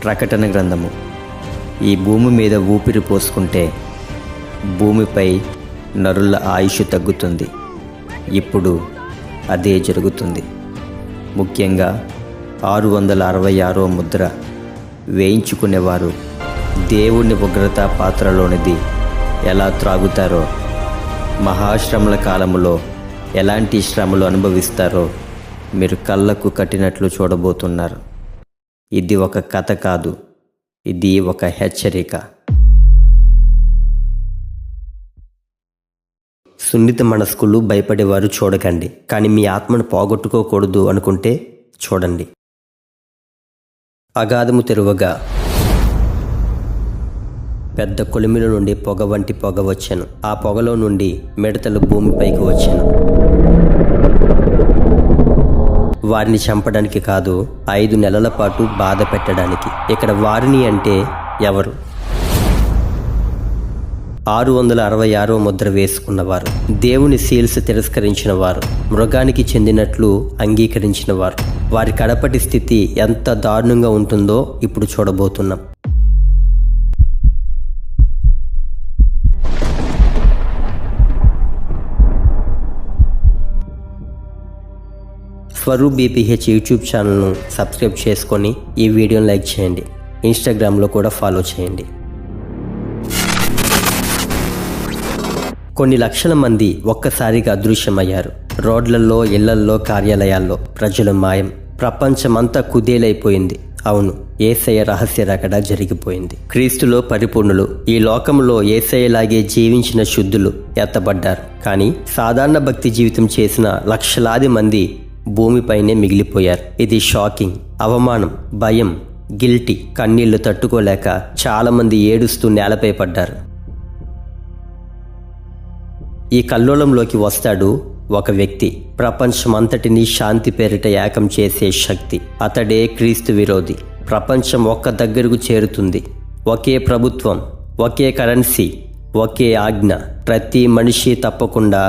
ప్రకటన గ్రంథము. ఈ భూమి మీద ఊపిరి పోసుకుంటే భూమిపై నరుల ఆయుష్ తగ్గుతుంది. ఇప్పుడు అదే జరుగుతుంది. ముఖ్యంగా 666వ ముద్ర వేయించుకునేవారు దేవుని ఉగ్రత పాత్రలోనిది ఎలా త్రాగుతారో, మహాశ్రమల కాలములో ఎలాంటి శ్రమలు అనుభవిస్తారో మీరు కళ్ళకు కట్టినట్లు చూడబోతున్నారు. ఇది ఒక కథ కాదు, ఇది ఒక హెచ్చరిక. సున్నిత మనస్కులు భయపడేవారు చూడకండి, కానీ మీ ఆత్మను పోగొట్టుకోకూడదు అనుకుంటే చూడండి. అగాధము తెరువగా పెద్ద కొలిమిలో నుండి పొగ వంటి పొగ వచ్చెను. ఆ పొగలో నుండి మిడతలు భూమిపైకి వచ్చెను. వారిని చంపడానికి కాదు, 5 నెలల పాటు బాధ పెట్టడానికి. ఇక్కడ వారిని అంటే ఎవరు? 666వ ముద్ర వేసుకున్నవారు, దేవుని సీల్స్ తిరస్కరించిన వారు, మృగానికి చెందినట్లు అంగీకరించిన వారు. వారి కడపటి స్థితి ఎంత దారుణంగా ఉంటుందో ఇప్పుడు చూడబోతున్నాం. స్వరూప్ బీపీహెచ్ యూట్యూబ్ ఛానల్ను సబ్స్క్రైబ్ చేసుకొని ఈ వీడియోని లైక్ చేయండి. ఇన్స్టాగ్రామ్లో కూడా ఫాలో చేయండి. కొన్ని లక్షల మంది ఒక్కసారిగా అదృశ్యమయ్యారు. రోడ్లలో, ఇళ్లల్లో, కార్యాలయాల్లో ప్రజలు మాయం. ప్రపంచమంతా కుదేలైపోయింది. అవును, యేసయ్య రహస్య రాకడ జరిగిపోయింది. క్రీస్తులో పరిపూర్ణులు, ఈ లోకంలో యేసయ్యలాగే జీవించిన శుద్ధులు ఎత్తబడ్డారు. కానీ సాధారణ భక్తి జీవితం చేసిన లక్షలాది మంది భూమిపైనే మిగిలిపోయారు. ఇది షాకింగ్. అవమానం, భయం, గిల్టీ, కన్నీళ్లు తట్టుకోలేక చాలామంది ఏడుస్తూ నేలపై పడ్డారు. ఈ కల్లోలంలోకి వస్తాడు ఒక వ్యక్తి, ప్రపంచమంతటినీ శాంతి పేరిట ఏకం చేసే శక్తి. అతడే క్రీస్తు విరోధి. ప్రపంచం ఒక్క దగ్గరకు చేరుతుంది. ఒకే ప్రభుత్వం, ఒకే కరెన్సీ, ఒకే ఆజ్ఞ. ప్రతి మనిషి తప్పకుండా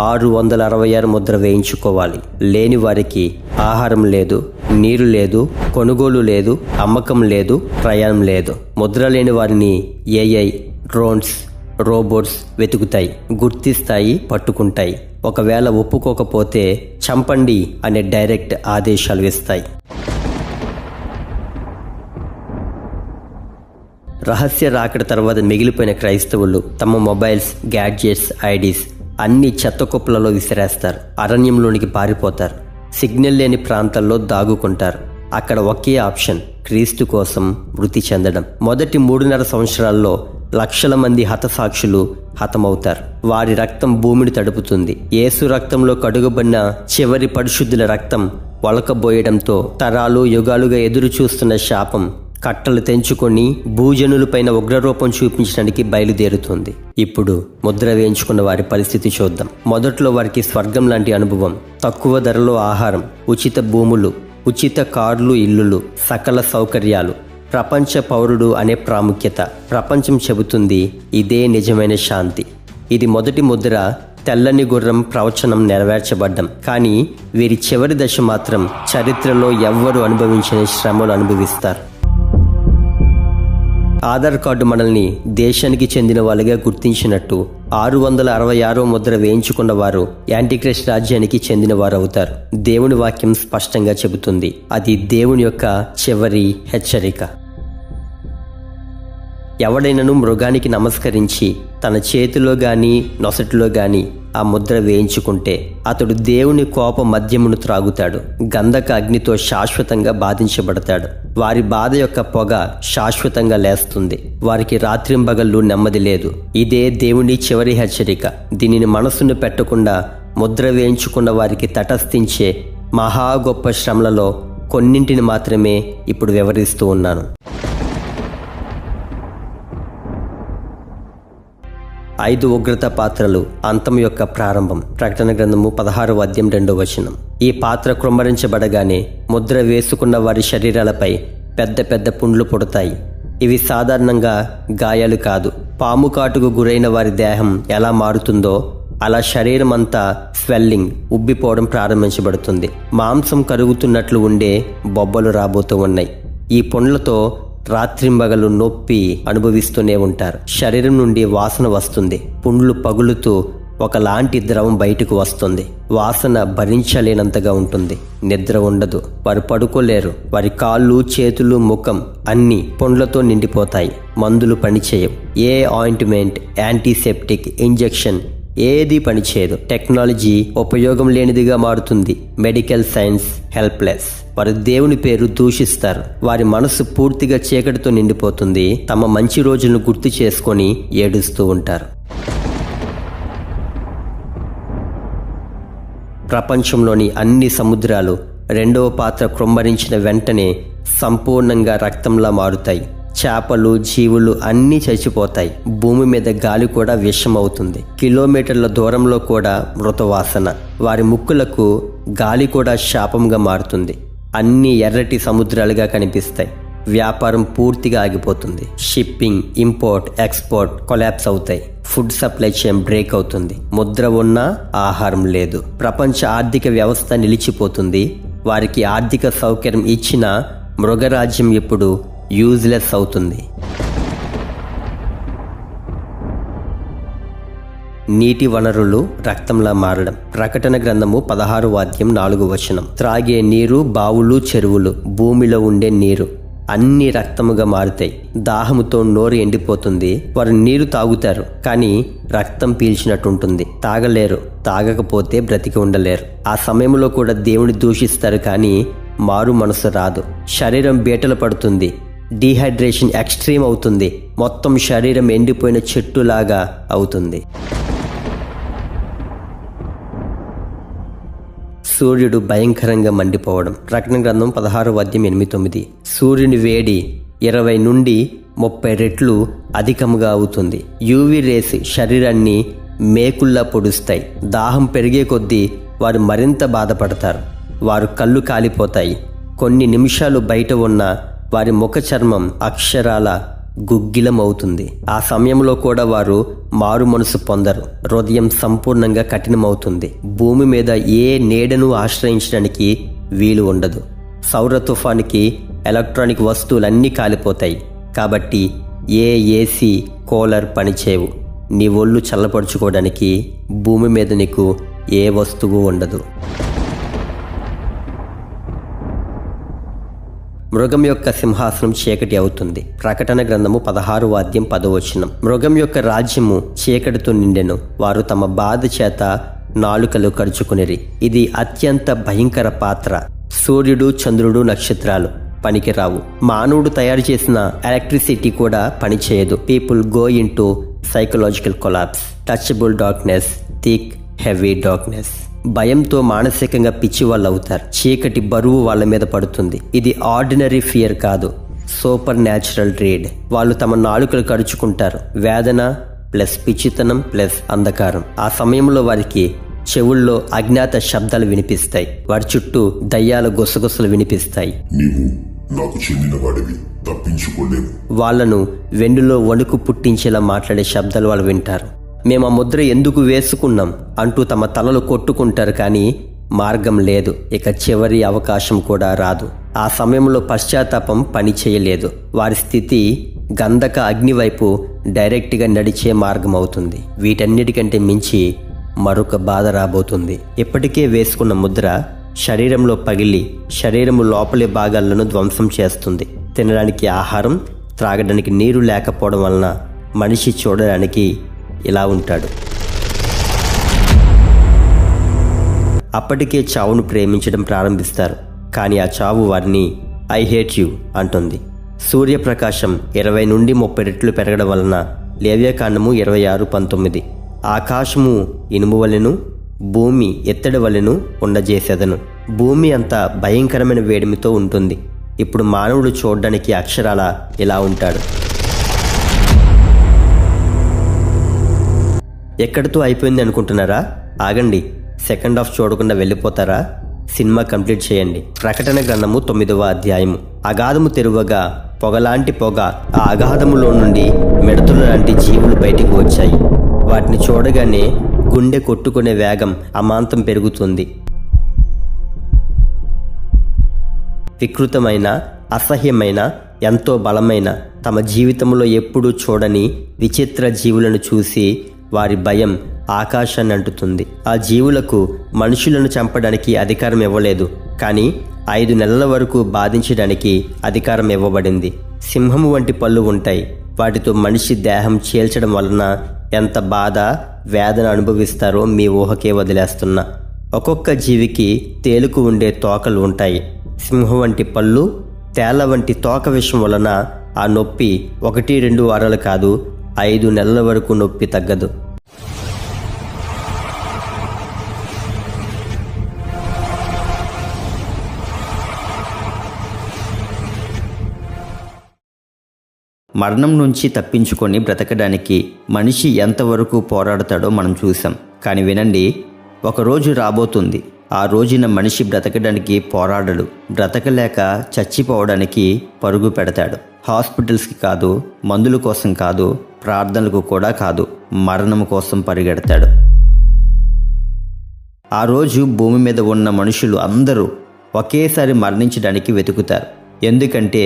666 ముద్ర వేయించుకోవాలి. లేని వారికి ఆహారం లేదు, నీరు లేదు, కొనుగోలు లేదు, అమ్మకం లేదు, ప్రయాణం లేదు. ముద్ర లేని వారిని ఏఐ, డ్రోన్స్, రోబోట్స్ వెతుకుతాయి, గుర్తిస్తాయి, పట్టుకుంటాయి. ఒకవేళ ఒప్పుకోకపోతే చంపండి అనే డైరెక్ట్ ఆదేశాలు ఇస్తాయి. రహస్య రాకడ తర్వాత మిగిలిపోయిన క్రైస్తవులు తమ మొబైల్స్, గ్యాడ్జెట్స్, ఐడీస్ అన్ని చెత్త కుప్పలలో విసిరేస్తారు. అరణ్యంలోనికి పారిపోతారు. సిగ్నల్ లేని ప్రాంతాల్లో దాగుకుంటారు. అక్కడ ఒకే ఆప్షన్, క్రీస్తు కోసం మృతి చెందడం. మొదటి 3.5 సంవత్సరాల్లో లక్షల మంది హతసాక్షులు హతమవుతారు. వారి రక్తం భూమిని తడుపుతుంది. యేసు రక్తంలో కడుగబడిన చివరి పరిశుద్ధుల రక్తం ఒలకబోయడంతో తరాలు యుగాలుగా ఎదురు చూస్తున్న శాపం కట్టలు తెంచుకొని భూజనులపైన ఉగ్రరూపం చూపించడానికి బయలుదేరుతుంది. ఇప్పుడు ముద్ర వేయించుకున్న వారి పరిస్థితి చూద్దాం. మొదట్లో వారికి స్వర్గం లాంటి అనుభవం. తక్కువ ధరలో ఆహారం, ఉచిత భూములు, ఉచిత కార్లు, ఇల్లులు, సకల సౌకర్యాలు, ప్రపంచ పౌరుడు అనే ప్రాముఖ్యత. ప్రపంచం చెబుతుంది ఇదే నిజమైన శాంతి. ఇది మొదటి ముద్ర. తెల్లని గుర్రం ప్రవచనం నెరవేర్చబడ్డం. కానీ వీరి చివరి దశ మాత్రం చరిత్రలో ఎవ్వరూ అనుభవించిన శ్రమలు అనుభవిస్తారు. ఆధార్ కార్డు మనల్ని దేశానికి చెందిన వాళ్ళుగా గుర్తించినట్టు 666వ ముద్ర వేయించుకున్న వారు యాంటీక్రైస్ట్ రాజ్యానికి చెందిన వారు అవుతారు. దేవుని వాక్యం స్పష్టంగా చెబుతుంది. అది దేవుని యొక్క చివరి హెచ్చరిక. ఎవడైనను మృగానికి నమస్కరించి తన చేతిలో గాని నొసటిలో గాని ఆ ముద్ర వేయించుకుంటే అతడు దేవుని కోప మద్యమును త్రాగుతాడు. గంధక అగ్నితో శాశ్వతంగా బాధించబడతాడు. వారి బాధ యొక్క పొగ శాశ్వతంగా లేస్తుంది. వారికి రాత్రింబగళ్ళు నెమ్మది లేదు. ఇదే దేవుని చివరి హెచ్చరిక. దీనిని మనసును పెట్టకుండా ముద్ర వేయించుకున్న వారికి తటస్థించే మహా గొప్ప శ్రమలలో కొన్నింటిని మాత్రమే ఇప్పుడు వివరిస్తూ ఉన్నాను. 5 ఉగ్రత పాత్రలు, అంతం యొక్క ప్రారంభం. ప్రకటన గ్రంథము 16వ అధ్యాయం 2వ వచనం. ఈ పాత్ర కృమ్మరించబడగానే ముద్ర వేసుకున్న వారి శరీరాలపై పెద్ద పెద్ద పుండ్లు పుడతాయి. ఇవి సాధారణంగా గాయాలు కాదు. పాము కాటుకు గురైన వారి దేహం ఎలా మారుతుందో అలా శరీరం అంతా స్వెల్లింగ్, ఉబ్బిపోవడం ప్రారంభించబడుతుంది. మాంసం కరుగుతున్నట్లు ఉండే బొబ్బలు రాబోతూ ఉన్నాయి. ఈ పుండ్లతో రాత్రింబగలు నొప్పి అనుభవిస్తూనే ఉంటారు. శరీరం నుండి వాసన వస్తుంది. పుండ్లు పగులుతూ ఒకలాంటి ద్రవం బయటకు వస్తుంది. వాసన భరించలేనంతగా ఉంటుంది. నిద్ర ఉండదు. వారు పడుకోలేరు. వారి కాళ్ళు, చేతులు, ముఖం అన్నీ పుండ్లతో నిండిపోతాయి. మందులు పనిచేయవు. ఏ ఆయింట్మెంట్, యాంటీసెప్టిక్, ఇంజెక్షన్ ఏది పనిచేయదు. టెక్నాలజీ ఉపయోగం లేనిదిగా మారుతుంది. Medical science helpless. వారు దేవుని పేరు దూషిస్తారు. వారి మనసు పూర్తిగా చీకటితో నిండిపోతుంది. తమ మంచి రోజులను గుర్తు చేసుకొని ఏడుస్తూ ఉంటారు. ప్రపంచంలోని అన్ని సముద్రాలు రెండవ పాత్ర క్రొమ్మరించిన వెంటనే సంపూర్ణంగా రక్తంలా మారుతాయి. చేపలు, జీవులు అన్నీ చచ్చిపోతాయి. భూమి మీద గాలి కూడా విషమవుతుంది. కిలోమీటర్ల దూరంలో కూడా మృతవాసన. వారి ముక్కులకు గాలి కూడా శాపంగా మారుతుంది. అన్ని ఎర్రటి సముద్రాలుగా కనిపిస్తాయి. వ్యాపారం పూర్తిగా ఆగిపోతుంది. షిప్పింగ్, ఇంపోర్ట్, ఎక్స్పోర్ట్ కొలాప్స్ అవుతాయి. ఫుడ్ సప్లై చైన్ బ్రేక్ అవుతుంది. ముద్ర ఉన్నా ఆహారం లేదు. ప్రపంచ ఆర్థిక వ్యవస్థ నిలిచిపోతుంది. వారికి ఆర్థిక సౌకర్యం ఇచ్చిన మృగరాజ్యం ఇప్పుడు యూజ్లెస్ అవుతుంది. నీటి వనరులు రక్తంలా మారడం. ప్రకటన గ్రంథము 16:4 త్రాగే నీరు, బావులు, చెరువులు, భూమిలో ఉండే నీరు అన్ని రక్తముగా మారుతాయి. దాహముతో నోరు ఎండిపోతుంది. వారు నీరు తాగుతారు, కానీ రక్తం పీల్చినట్టుంటుంది. తాగలేరు. తాగకపోతే బ్రతికి ఉండలేరు. ఆ సమయంలో కూడా దేవుని దూషిస్తారు, కానీ మారు మనసు రాదు. శరీరం బీటలు పడుతుంది. డీహైడ్రేషన్ ఎక్స్ట్రీమ్ అవుతుంది. మొత్తం శరీరం ఎండిపోయిన చెట్టులాగా అవుతుంది. సూర్యుడు భయంకరంగా మండిపోవడం. ప్రకటన గ్రంథం 16:8 సూర్యుని వేడి 20 నుండి 30 రెట్లు అధికముగా అవుతుంది. యూవీ రేస్ శరీరాన్ని మేకుల్లా పొడుస్తాయి. దాహం పెరిగే కొద్దీ వారు మరింత బాధపడతారు. వారు కళ్ళు కాలిపోతాయి. కొన్ని నిమిషాలు బయట ఉన్న వారి ముఖ చర్మం అక్షరాల గుగ్గిలమవుతుంది. ఆ సమయంలో కూడా వారు మారు మనసు పొందరు. హృదయం సంపూర్ణంగా కఠినమవుతుంది. భూమి మీద ఏ నీడను ఆశ్రయించడానికి వీలు ఉండదు. సౌర తుఫానికి ఎలక్ట్రానిక్ వస్తువులన్నీ కాలిపోతాయి. కాబట్టి ఏ ఏసీ, కూలర్ పనిచేయవు. నీ ఒళ్ళు చల్లపరుచుకోవడానికి భూమి మీద నీకు ఏ వస్తువు ఉండదు. మృగం యొక్క సింహాసనం చీకటి అవుతుంది. ప్రకటన గ్రంథము 16:10 మృగం యొక్క రాజ్యము చీకటితో నిండెను. వారు తమ బాధ చేత నాలుకలు కరుచుకునిరి. ఇది అత్యంత భయంకర పాత్ర. సూర్యుడు, చంద్రుడు, నక్షత్రాలు పనికిరావు. మానవుడు తయారు చేసిన ఎలక్ట్రిసిటీ కూడా పనిచేయదు. People go in to psychological collapse. Touchable darkness, thick heavy darkness. భయంతో మానసికంగా పిచ్చి వాళ్ళు అవుతారు. చీకటి బరువు వాళ్ళ మీద పడుతుంది. ఇది ఆర్డినరీ ఫియర్ కాదు, సూపర్ న్యాచురల్ డ్రీడ్. వాళ్ళు తమ నాలుకలు కరుచుకుంటారు. వేదన ప్లస్ పిచ్చితనం ప్లస్ అంధకారం. ఆ సమయంలో వారికి చెవుల్లో అజ్ఞాత శబ్దాలు వినిపిస్తాయి. వారి చుట్టూ దయ్యాల గుసగుసలు వినిపిస్తాయి. నీవు నాకు చెందిన వాడివి, తప్పించుకోలేవు. వాళ్లను వెన్నులో వణుకు పుట్టించేలా మాట్లాడే శబ్దాలు వాళ్ళు వింటారు. మేము ఆ ముద్ర ఎందుకు వేసుకున్నాం అంటూ తమ తలలు కొట్టుకుంటారు, కానీ మార్గం లేదు. ఇక చివరి అవకాశం కూడా రాదు. ఆ సమయంలో పశ్చాత్తాపం పని చేయలేదు. వారి స్థితి గంధక అగ్ని వైపు డైరెక్ట్గా నడిచే మార్గం అవుతుంది. వీటన్నిటికంటే మించి మరొక బాధ రాబోతుంది. ఇప్పటికే వేసుకున్న ముద్ర శరీరంలో పగిలి శరీరము లోపలి భాగాలను ధ్వంసం చేస్తుంది. తినడానికి ఆహారం, త్రాగడానికి నీరు లేకపోవడం వలన మనిషి చూడడానికి ఇలా ఉంటాడు. అప్పటికే చావును ప్రేమించడం ప్రారంభిస్తారు, కానీ ఆ చావు వారిని ఐ హేట్ యు అంటుంది. సూర్యప్రకాశం 20 నుండి 30 రెట్లు పెరగడం వలన లేవ్యకాండము 26:19 ఆకాశము ఇనుము వలెను, భూమి ఎత్తడి వలెను ఉండజేసేదను. భూమి అంత భయంకరమైన వేడిమితో ఉంటుంది. ఇప్పుడు మానవుడు చూడడానికి అక్షరాల ఇలా ఉంటాడు. ఎక్కడితో అయిపోయింది అనుకుంటున్నారా? ఆగండి, సెకండ్ హాఫ్ చూడకుండా వెళ్ళిపోతారా? సినిమా కంప్లీట్ చేయండి. ప్రకటన గ్రంథము 9వ అధ్యాయము. అగాధము తెరువగా పొగలాంటి పొగ, ఆ అగాధములో నుండి మిడతలు లాంటి జీవులు బయటికి వచ్చాయి. వాటిని చూడగానే గుండె కొట్టుకునే వేగం అమాంతం పెరుగుతుంది. వికృతమైన, అసహ్యమైన, ఎంతో బలమైన, తమ జీవితంలో ఎప్పుడూ చూడని విచిత్ర జీవులను చూసి వారి భయం ఆకాశాన్ని అంటుతుంది. ఆ జీవులకు మనుషులను చంపడానికి అధికారం ఇవ్వలేదు, కానీ 5 నెలల వరకు బాధించడానికి అధికారం ఇవ్వబడింది. సింహము వంటి పళ్ళు ఉంటాయి. వాటితో మనిషి దేహం చీల్చడం వలన ఎంత బాధ, వేదన అనుభవిస్తారో మీ ఊహకే వదిలేస్తున్నా. ఒక్కొక్క జీవికి తేలుకు ఉండే తోకలు ఉంటాయి. సింహం వంటి పళ్ళు, తేళ్ల వంటి తోక విషం వలన ఆ నొప్పి 1-2 వారాలు కాదు, 5 నెలల వరకు నొప్పి తగ్గదు. మరణం నుంచి తప్పించుకొని బ్రతకడానికి మనిషి ఎంతవరకు పోరాడతాడో మనం చూసాం. కానీ వినండి, ఒకరోజు రాబోతుంది, ఆ రోజున మనిషి బ్రతకడానికి పోరాడడు. బ్రతకలేక చచ్చిపోవడానికి పరుగు పెడతాడు. హాస్పిటల్స్కి కాదు, మందుల కోసం కాదు, ప్రార్థనలకు కూడా కాదు, మరణం కోసం పరిగెడతాడు. ఆ రోజు భూమి మీద ఉన్న మనుషులు అందరూ ఒకేసారి మరణించడానికి వెతుకుతారు. ఎందుకంటే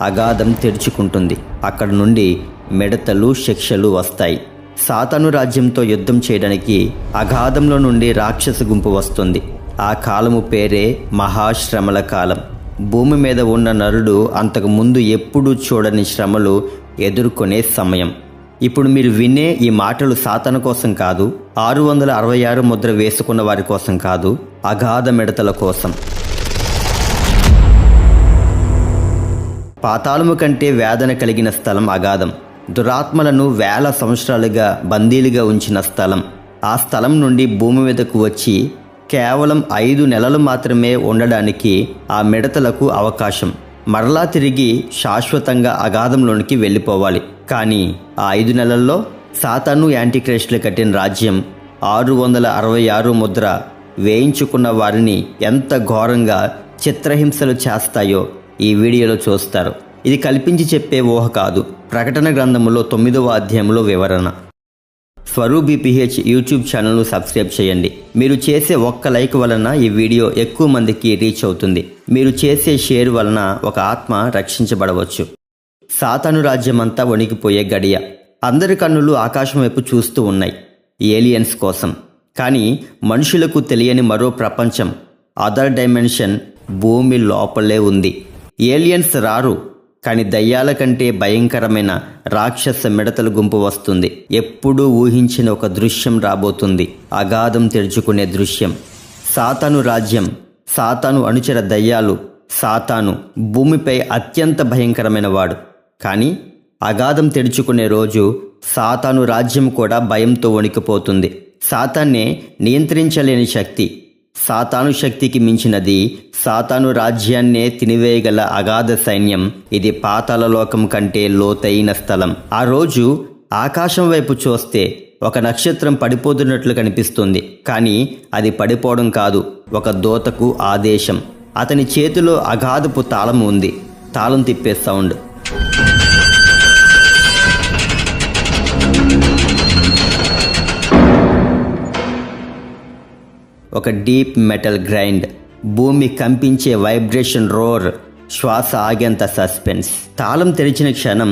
అగాధం తెరుచుకుంటుంది. అక్కడ నుండి మిడతలు, శిక్షలు వస్తాయి. సాతాను రాజ్యంతో యుద్ధం చేయడానికి అగాధంలో నుండి రాక్షస గుంపు వస్తుంది. ఆ కాలము పేరే మహాశ్రమల కాలం. భూమి మీద ఉన్న నరుడు అంతకు ముందు ఎప్పుడూ చూడని శ్రమలు ఎదుర్కొనే సమయం. ఇప్పుడు మీరు వినే ఈ మాటలు సాతాను కోసం కాదు, 666 ముద్ర వేసుకున్న వారి కోసం కాదు, అగాధ మిడతల కోసం. పాతాళము కంటే వేదన కలిగిన స్థలం అగాధం. దురాత్మలను వేల సంవత్సరాలుగా బందీలుగా ఉంచిన స్థలం. ఆ స్థలం నుండి భూమి మీదకు వచ్చి కేవలం 5 నెలలు మాత్రమే ఉండడానికి ఆ మిడతలకు అవకాశం. మరలా తిరిగి శాశ్వతంగా అగాధంలోనికి వెళ్ళిపోవాలి. కానీ ఆ 5 నెలల్లో సాతాను యాంటీక్రైస్టులు కట్టిన రాజ్యం 666 ముద్ర వేయించుకున్న వారిని ఎంత ఘోరంగా చిత్రహింసలు చేస్తాయో ఈ వీడియోలో చూస్తారు. ఇది కల్పించి చెప్పే ఊహ కాదు, ప్రకటన గ్రంథములో 9వ అధ్యాయంలో వివరణ. స్వరూప్ BPH యూట్యూబ్ ఛానల్ను సబ్స్క్రైబ్ చేయండి. మీరు చేసే ఒక్క లైక్ వలన ఈ వీడియో ఎక్కువ మందికి రీచ్ అవుతుంది. మీరు చేసే షేర్ వలన ఒక ఆత్మ రక్షించబడవచ్చు. సాతాను రాజ్యమంతా వణికిపోయే గడియ. అందరి కన్నులు ఆకాశం వైపు చూస్తూ ఉన్నాయి ఏలియన్స్ కోసం. కానీ మనుషులకు తెలియని మరో ప్రపంచం, అదర్ డైమెన్షన్ భూమి లోపలే ఉంది. ఏలియన్స్ రారు, కానీ దయ్యాల కంటే భయంకరమైన రాక్షస మిడతల గుంపు వస్తుంది. ఎప్పుడూ ఊహించిన ఒక దృశ్యం రాబోతుంది, అగాధం తెరుచుకునే దృశ్యం. సాతాను రాజ్యం, సాతాను అనుచర దయ్యాలు. సాతాను భూమిపై అత్యంత భయంకరమైన వాడు. కానీ అగాధం తెరుచుకునే రోజు సాతాను రాజ్యం కూడా భయంతో వణికిపోతుంది. సాతాన్నే నియంత్రించలేని శక్తి, సాతాను శక్తికి మించినది, సాతాను రాజ్యాన్నే తినివేయగల అగాధ సైన్యం. ఇది పాతాళ లోకం కంటే లోతైన స్థలం. ఆ రోజు ఆకాశం వైపు చూస్తే ఒక నక్షత్రం పడిపోతున్నట్లు కనిపిస్తుంది. కానీ అది పడిపోవడం కాదు, ఒక దూతకు ఆదేశం. అతని చేతిలో అగాధపు తాళం ఉంది. తాళం తిప్పే సౌండ్. ఒక డీప్ మెటల్ గ్రైండ్, భూమి కంపించే వైబ్రేషన్ రోర్, శ్వాస ఆగేంత సస్పెన్స్. తాళం తెరిచిన క్షణం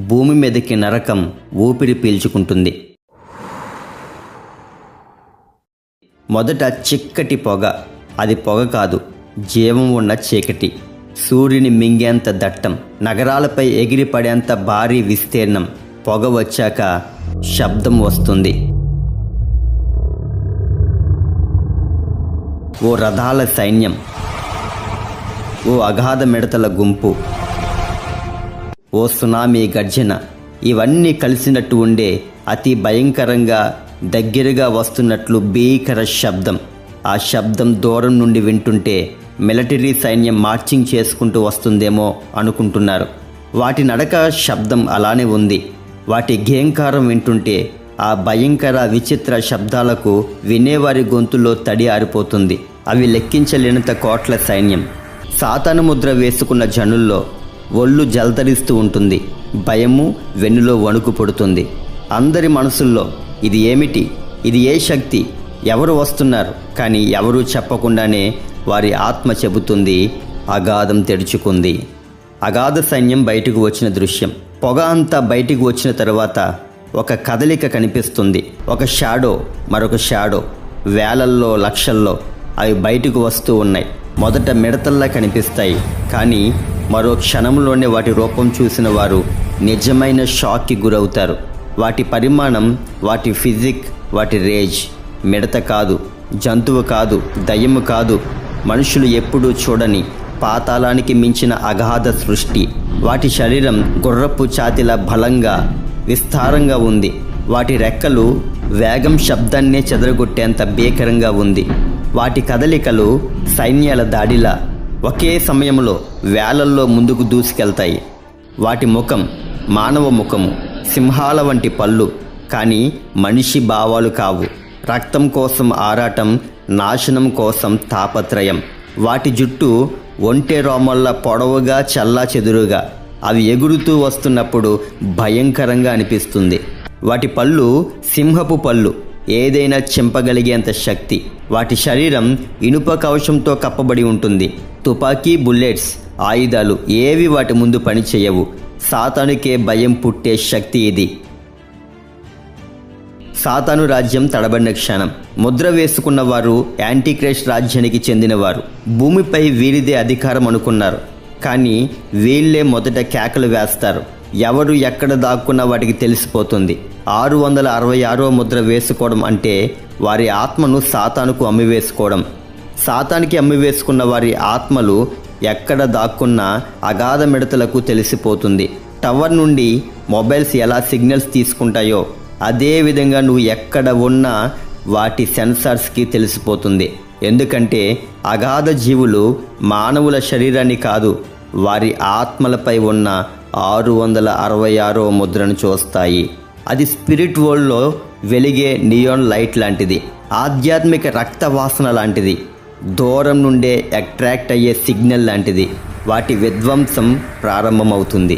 భూమి మీదకి నరకం ఊపిరి పీల్చుకుంటుంది. మొదట చిక్కటి పొగ. అది పొగ కాదు, జీవం ఉన్న చీకటి. సూర్యుని మింగేంత దట్టం, నగరాలపై ఎగిరిపడేంత భారీ విస్తీర్ణం. పొగ వచ్చాక శబ్దం వస్తుంది. ఓ రథాల సైన్యం, ఓ అగాధ మిడతల గుంపు, ఓ సునామీ గర్జన. ఇవన్నీ కలిసినట్టు ఉండే అతి భయంకరంగా దగ్గరగా వస్తున్నట్లు భీకర శబ్దం. ఆ శబ్దం దూరం నుండి వింటుంటే మిలిటరీ సైన్యం మార్చింగ్ చేసుకుంటూ వస్తుందేమో అనుకుంటున్నారు. వాటి నడక శబ్దం అలానే ఉంది. వాటి ఘేంకారం వింటుంటే ఆ భయంకర విచిత్ర శబ్దాలకు వినేవారి గొంతులో తడి ఆరిపోతుంది. అవి లెక్కించలేనంత కోట్ల సైన్యం. సాతాను ముద్ర వేసుకున్న జనుల్లో ఒళ్ళు జల్తరిస్తూ ఉంటుంది. భయము వెన్నులో వణుకు పుడుతుంది. అందరి మనసుల్లో ఇది ఏమిటి, ఇది ఏ శక్తి, ఎవరు వస్తున్నారు? కానీ ఎవరూ చెప్పకుండానే వారి ఆత్మ చెబుతుంది, అగాధం తెరుచుకుంది. అగాధ సైన్యం బయటకు వచ్చిన దృశ్యం. పొగ అంతా బయటికి వచ్చిన తరువాత ఒక కదలిక కనిపిస్తుంది. ఒక షాడో, మరొక షాడో, వేలల్లో లక్షల్లో అవి బయటకు వస్తూ ఉన్నాయి. మొదట మిడతల్లా కనిపిస్తాయి, కానీ మరో క్షణంలోనే వాటి రూపం చూసిన వారు నిజమైన షాక్కి గురవుతారు. వాటి పరిమాణం, వాటి ఫిజిక్, వాటి రేజ్. మిడత కాదు, జంతువు కాదు, దయ్యము కాదు, మనుషులు ఎప్పుడూ చూడని పాతాళానికి మించిన అగాధ సృష్టి. వాటి శరీరం గుర్రపు ఛాతిలా బలంగా విస్తారంగా ఉంది. వాటి రెక్కలు వేగం శబ్దాన్నే చెదరగొట్టేంత భీకరంగా ఉంది. వాటి కదలికలు సైన్యాల దాడిలా ఒకే సమయంలో వేలల్లో ముందుకు దూసుకెళ్తాయి. వాటి ముఖం మానవ ముఖము, సింహాల వంటి పళ్ళు, కానీ మనిషి భావాలు కావు. రక్తం కోసం ఆరాటం, నాశనం కోసం తాపత్రయం. వాటి జుట్టు ఒంటె రోమల్ల పొడవుగా, చల్లా చెదురుగా. అవి ఎగురుతూ వస్తున్నప్పుడు భయంకరంగా అనిపిస్తుంది. వాటి పళ్ళు సింహపు పళ్ళు, ఏదైనా చింపగలిగేంత శక్తి. వాటి శరీరం ఇనుప కవచంతో కప్పబడి ఉంటుంది. తుపాకీ, బుల్లెట్స్, ఆయుధాలు ఏవి వాటి ముందు పనిచేయవు. సాతానుకే భయం పుట్టే శక్తి ఇది. సాతాను రాజ్యం తడబడిన క్షణం. ముద్ర వేసుకున్న వారు యాంటీక్రైస్ట్ రాజ్యానికి చెందినవారు. భూమిపై వీరిదే అధికారం అనుకున్నారు, కానీ వీళ్ళే మొదట కేకలు వేస్తారు. ఎవరు ఎక్కడ దాక్కున్నా వాటికి తెలిసిపోతుంది. 666వ ముద్ర వేసుకోవడం అంటే వారి ఆత్మను సాతానుకు అమ్మివేసుకోవడం. సాతానికి అమ్మివేసుకున్న వారి ఆత్మలు ఎక్కడ దాక్కున్నా అగాధ మిడతలకు తెలిసిపోతుంది. టవర్ నుండి మొబైల్స్ ఎలా సిగ్నల్స్ తీసుకుంటాయో అదే విధంగా నువ్వు ఎక్కడ ఉన్నా వాటి సెన్సార్స్కి తెలిసిపోతుంది. ఎందుకంటే అగాధ జీవులు మానవుల శరీరాన్ని కాదు, వారి ఆత్మలపై ఉన్న 666వ ముద్రను చూస్తాయి. అది స్పిరిట్ వరల్డ్లో వెలిగే నియాన్ లైట్ లాంటిది, ఆధ్యాత్మిక రక్త వాసన లాంటిది, దూరం నుండే అట్రాక్ట్ అయ్యే సిగ్నల్ లాంటిది. వాటి విధ్వంసం ప్రారంభమవుతుంది.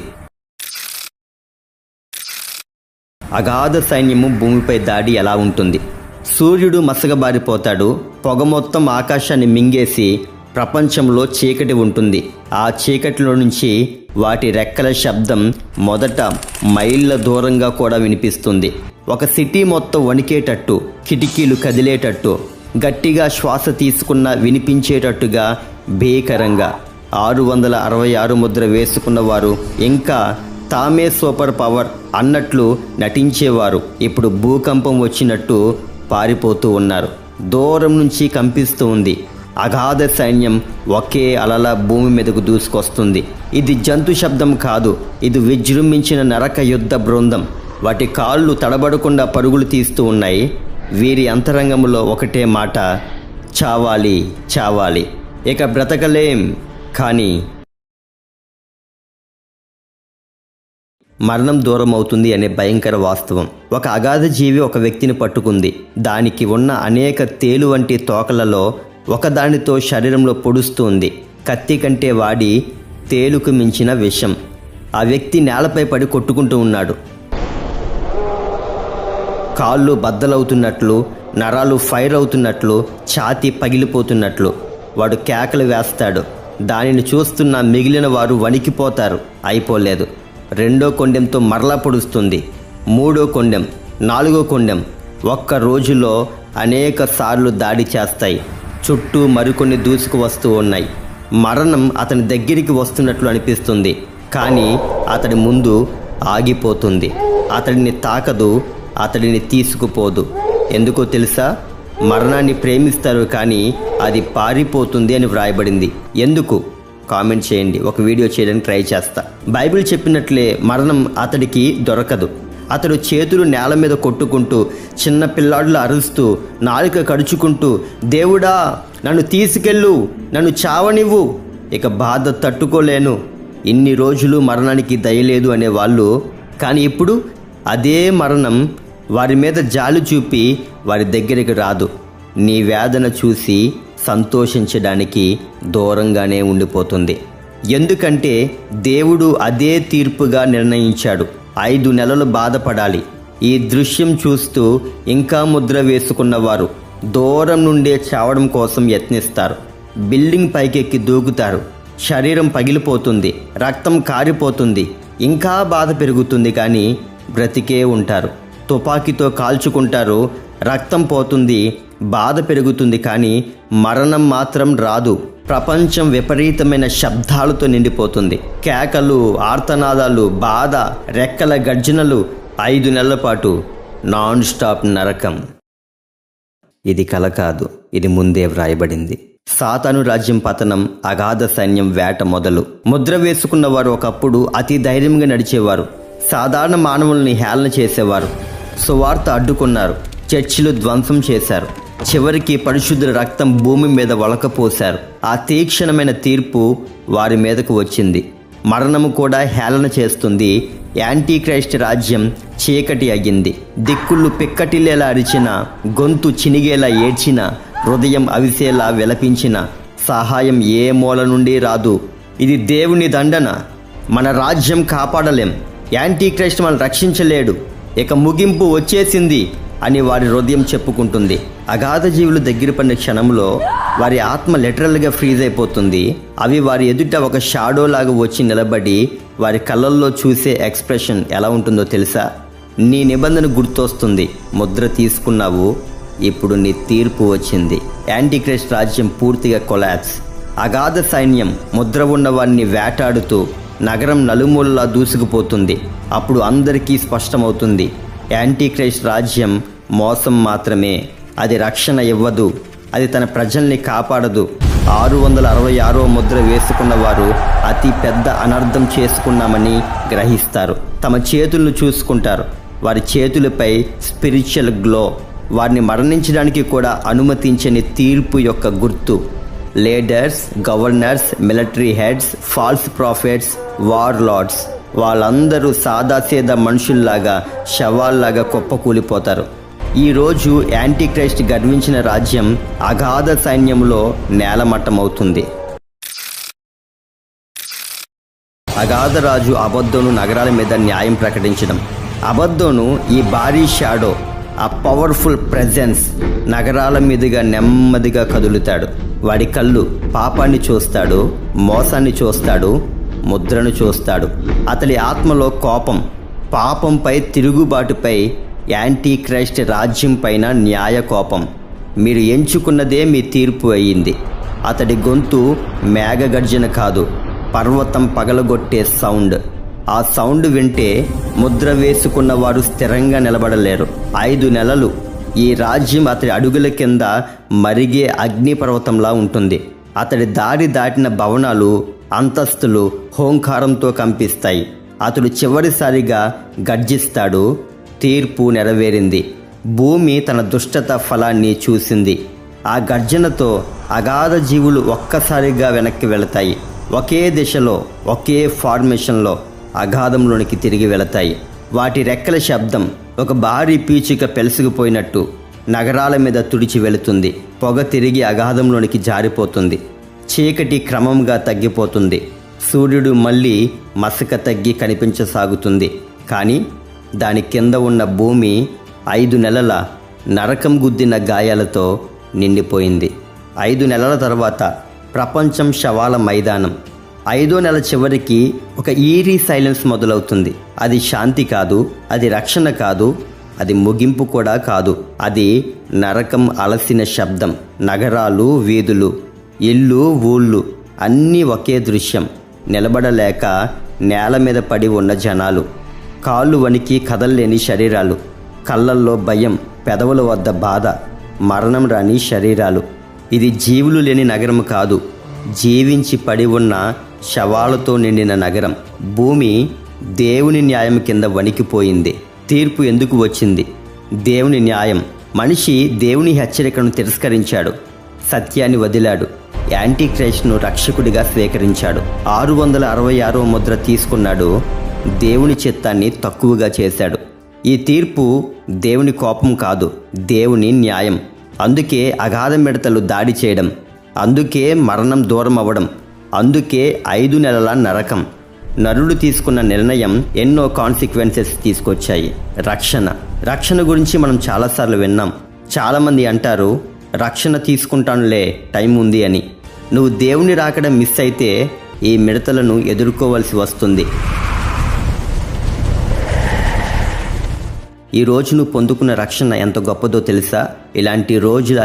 అగాధ సైన్యము భూమిపై దాడి ఎలా ఉంటుంది? సూర్యుడు మసకబారిపోతాడు. పొగ మొత్తం ఆకాశాన్ని మింగేసి ప్రపంచంలో చీకటి ఉంటుంది. ఆ చీకటిలో నుంచి వాటి రెక్కల శబ్దం మొదట మైళ్ళ దూరంగా కూడా వినిపిస్తుంది. ఒక సిటీ మొత్తం వణికేటట్టు, కిటికీలు కదిలేటట్టు, గట్టిగా శ్వాస తీసుకున్న వినిపించేటట్టుగా భీకరంగా. 666 ముద్ర వేసుకున్న వారు ఇంకా తామే సూపర్ పవర్ అన్నట్లు నటించేవారు ఇప్పుడు భూకంపం వచ్చినట్టు పారిపోతూ ఉన్నారు. దూరం నుంచి కంపిస్తూ ఉంది. అగాధ సైన్యం ఒకే అలలా భూమి మీదకు దూసుకొస్తుంది. ఇది జంతు శబ్దం కాదు, ఇది విజృంభించిన నరక యుద్ధ బృందం. వాటి కాళ్ళు తడబడకుండా పరుగులు తీస్తూ ఉన్నాయి. వీరి అంతరంగంలో ఒకటే మాట, చావాలి, చావాలి, ఇక బ్రతకలేం. కానీ మరణం దూరం అవుతుంది అనే భయంకర వాస్తవం. ఒక అగాధ జీవి ఒక వ్యక్తిని పట్టుకుంది. దానికి ఉన్న అనేక తేలు వంటి తోకలలో ఒకదానితో శరీరంలో పొడుస్తుంది. కత్తి కంటే వాడి తేలుకు మించిన విషం. ఆ వ్యక్తి నేలపై పడి కొట్టుకుంటూ ఉన్నాడు. కాళ్ళు బద్దలవుతున్నట్లు, నరాలు ఫైర్ అవుతున్నట్లు, ఛాతీ పగిలిపోతున్నట్లు వాడు కేకలు వేస్తాడు. దానిని చూస్తున్న మిగిలిన వారు వణికిపోతారు. అయిపోలేదు. 2వ కొండెంతో మరలా పొడుస్తుంది. 3వ కొండెం, 4వ కొండెం ఒక్క రోజులో అనేక సార్లు దాడి చేస్తాయి. చుట్టూ మరికొన్ని దూసుకు వస్తూ ఉన్నాయి. మరణం అతని దగ్గరికి వస్తున్నట్లు అనిపిస్తుంది, కానీ అతడి ముందు ఆగిపోతుంది. అతడిని తాకదు, అతడిని తీసుకుపోదు. ఎందుకో తెలుసా? మరణాన్ని ప్రేమిస్తారు, కానీ అది పారిపోతుంది అని వ్రాయబడింది. ఎందుకు? కామెంట్ చేయండి, ఒక వీడియో చేయడానికి ట్రై చేస్తా. బైబిల్ చెప్పినట్లే మరణం అతడికి దొరకదు. అతడు చేతులు నేల మీద కొట్టుకుంటూ, చిన్న పిల్లాడులా అరుస్తూ, నాలుక కడుచుకుంటూ, దేవుడా నన్ను తీసుకెళ్ళు, నన్ను చావనివ్వు, ఇక బాధ తట్టుకోలేను. ఇన్ని రోజులు మరణానికి దయలేదు అనేవాళ్ళు, కానీ ఇప్పుడు అదే మరణం వారి మీద జాలి చూపి వారి దగ్గరికి రాదు. నీ వేదన చూసి సంతోషించడానికి దూరంగానే ఉండిపోతుంది. ఎందుకంటే దేవుడు అదే తీర్పుగా నిర్ణయించాడు. 5 నెలలు బాధపడాలి. ఈ దృశ్యం చూస్తూ ఇంకా ముద్ర వేసుకున్నవారు దూరం నుండే చావడం కోసం యత్నిస్తారు. బిల్డింగ్ పైకెక్కి దూకుతారు. శరీరం పగిలిపోతుంది, రక్తం కారిపోతుంది, ఇంకా బాధ పెరుగుతుంది, కానీ బ్రతికే ఉంటారు. తుపాకీతో కాల్చుకుంటారు, రక్తం పోతుంది, బాధ పెరుగుతుంది, కానీ మరణం మాత్రం రాదు. ప్రపంచం విపరీతమైన శబ్దాలతో నిండిపోతుంది. కేకలు, ఆర్తనాదాలు, బాధ, రెక్కల గర్జనలు, 5 నెలల పాటు నాన్ స్టాప్ నరకం. ఇది కల కాదు, ఇది ముందే వ్రాయబడింది. సాతాను రాజ్యం పతనం, అగాధ సైన్యం వేట మొదలు. ముద్ర వేసుకున్న వారు ఒకప్పుడు అతి ధైర్యంగా నడిచేవారు. సాధారణ మానవుల్ని హేళన చేసేవారు. సువార్త అడ్డుకున్నారు, చర్చిలు ధ్వంసం చేశారు. చివరికి పరిశుద్ధుల రక్తం భూమి మీద వలకపోశారు. ఆ తీక్షణమైన తీర్పు వారి మీదకు వచ్చింది. మరణము కూడా హేళన చేస్తుంది. యాంటీ క్రైస్ట్ రాజ్యం చీకటి అయ్యింది. దిక్కుళ్ళు పిక్కటిల్లేలా అరిచిన, గొంతు చినిగేలా ఏడ్చిన, హృదయం అవిసేలా విలపించిన సహాయం ఏ మూల నుండి రాదు. ఇది దేవుని దండన. మన రాజ్యం కాపాడలేం. యాంటీ క్రైస్ట్ మనం రక్షించలేడు. ఇక ముగింపు వచ్చేసింది అని వారి హృదయం చెప్పుకుంటుంది. అగాధ జీవులు దగ్గర పడిన క్షణంలో వారి ఆత్మ లిటరల్గా ఫ్రీజ్ అయిపోతుంది. అవి వారి ఎదుట ఒక షాడో లాగా వచ్చి నిలబడి వారి కళ్ళల్లో చూసే ఎక్స్ప్రెషన్ ఎలా ఉంటుందో తెలుసా? నీ నిబంధన గుర్తొస్తుంది. ముద్ర తీసుకున్నావు, ఇప్పుడు నీ తీర్పు వచ్చింది. యాంటీక్రైస్ట్ రాజ్యం పూర్తిగా కొలాప్స్. అగాధ సైన్యం ముద్ర ఉన్న వారిని వేటాడుతూ నగరం నలుమూలలా దూసుకుపోతుంది. అప్పుడు అందరికీ స్పష్టమవుతుంది, యాంటీక్రైస్ట్ రాజ్యం మోసం మాత్రమే. అది రక్షణ ఇవ్వదు. అది తన ప్రజల్ని కాపాడదు. 666వ ముద్ర వేసుకున్న వారు అతి పెద్ద అనర్థం చేసుకున్నామని గ్రహిస్తారు. తమ చేతులను చూసుకుంటారు. వారి చేతులపై స్పిరిచువల్ గ్లో, వారిని మరణించడానికి కూడా అనుమతించని తీర్పు యొక్క గుర్తు. Leaders, governors, military heads, false prophets, war lords వాళ్ళందరూ సాదాసీదా మనుషుల్లాగా, శవాల్లాగా కుప్పకూలిపోతారు. ఈరోజు యాంటీక్రైస్ట్ గర్వించిన రాజ్యం అగాధ సైన్యంలో నేలమట్టమవుతుంది. అగాధ రాజు అబద్దోను నగరాల మీద న్యాయం ప్రకటించడం. అబద్దోను ఈ భారీ షాడో, ఆ పవర్ఫుల్ ప్రెజెన్స్ నగరాల మీదుగా నెమ్మదిగా కదులుతాడు. వాడి కళ్ళు పాపాన్ని చూస్తాడు, మోసాన్ని చూస్తాడు, ముద్రను చూస్తాడు. అతడి ఆత్మలో కోపం, పాపంపై తిరుగుబాటుపై, యాంటీ క్రైస్ట్ రాజ్యం పైన న్యాయ కోపం. మీరు ఎంచుకున్నదే మీ తీర్పు అయ్యింది. అతడి గొంతు మేఘగర్జన కాదు, పర్వతం పగలగొట్టే సౌండ్. ఆ సౌండ్ వింటే ముద్ర వేసుకున్న వారు స్థిరంగా నిలబడలేరు. 5 నెలలు ఈ రాజ్యం అతడి అడుగుల కింద మరిగే అగ్నిపర్వతంలా ఉంటుంది. అతడి దారి దాటిన భవనాలు, అంతస్తులు హోంకారంతో కంపిస్తాయి. అతడు చివరిసారిగా గర్జిస్తాడు, తీర్పు నెరవేరింది. భూమి తన దుష్టత ఫలాన్ని చూసింది. ఆ గర్జనతో అగాధ జీవులు ఒక్కసారిగా వెనక్కి వెళతాయి. ఒకే దిశలో, ఒకే ఫార్మేషన్లో అగాధంలోనికి తిరిగి వెళతాయి. వాటి రెక్కల శబ్దం ఒక భారీ పీచిక పెలుసుకుపోయినట్టు నగరాల మీద తుడిచి వెళుతుంది. పొగ తిరిగి అగాధంలోనికి జారిపోతుంది. చీకటి క్రమంగా తగ్గిపోతుంది. సూర్యుడు మళ్ళీ మసక తగ్గి కనిపించసాగుతుంది. కానీ దాని కింద ఉన్న భూమి 5 నెలల నరకం గుద్దిన గాయాలతో నిండిపోయింది. 5 నెలల తర్వాత ప్రపంచం శవాల మైదానం. 5వ నెల చివరికి ఒక ఈరీ సైలెన్స్ మొదలవుతుంది. అది శాంతి కాదు, అది రక్షణ కాదు, అది ముగింపు కూడా కాదు. అది నరకం అలసిన శబ్దం. నగరాలు, వీధులు, ఇల్లు, ఊళ్ళు అన్నీ ఒకే దృశ్యం. నిలబడలేక నేల మీద పడి ఉన్న జనాలు, కాళ్ళు వణికి కదల్లేని శరీరాలు, కళ్ళల్లో భయం, పెదవుల వద్ద బాధ, మరణం రాని శరీరాలు. ఇది జీవులు లేని నగరం కాదు, జీవించి పడి ఉన్న శవాలతో నిండిన నగరం. భూమి దేవుని న్యాయం కింద వణికిపోయింది. తీర్పు ఎందుకు వచ్చింది? దేవుని న్యాయం. మనిషి దేవుని హెచ్చరికను తిరస్కరించాడు, సత్యాన్ని వదిలాడు, యాంటీక్రైస్ట్ను రక్షకుడిగా స్వీకరించాడు. 666వ ముద్ర తీసుకున్నాడు, దేవుని చిత్తాన్ని తక్కువగా చేశాడు. ఈ తీర్పు దేవుని కోపం కాదు, దేవుని న్యాయం. అందుకే అగాధ మిడతలు దాడి చేయడం, అందుకే మరణం దూరం అవ్వడం, అందుకే 5 నెలల నరకం. నరుడు తీసుకున్న నిర్ణయం ఎన్నో కాన్సిక్వెన్సెస్ తీసుకొచ్చాయి. రక్షణ గురించి మనం చాలాసార్లు విన్నాం. చాలామంది అంటారు, రక్షణ తీసుకుంటానులే, టైం ఉంది అని. నువ్వు దేవుని రాకడం మిస్ అయితే ఈ మిడతలను ఎదుర్కోవలసి వస్తుంది. ఈ రోజు నువ్వు పొందుకున్న రక్షణ ఎంత గొప్పదో తెలుసా? ఇలాంటి రోజులు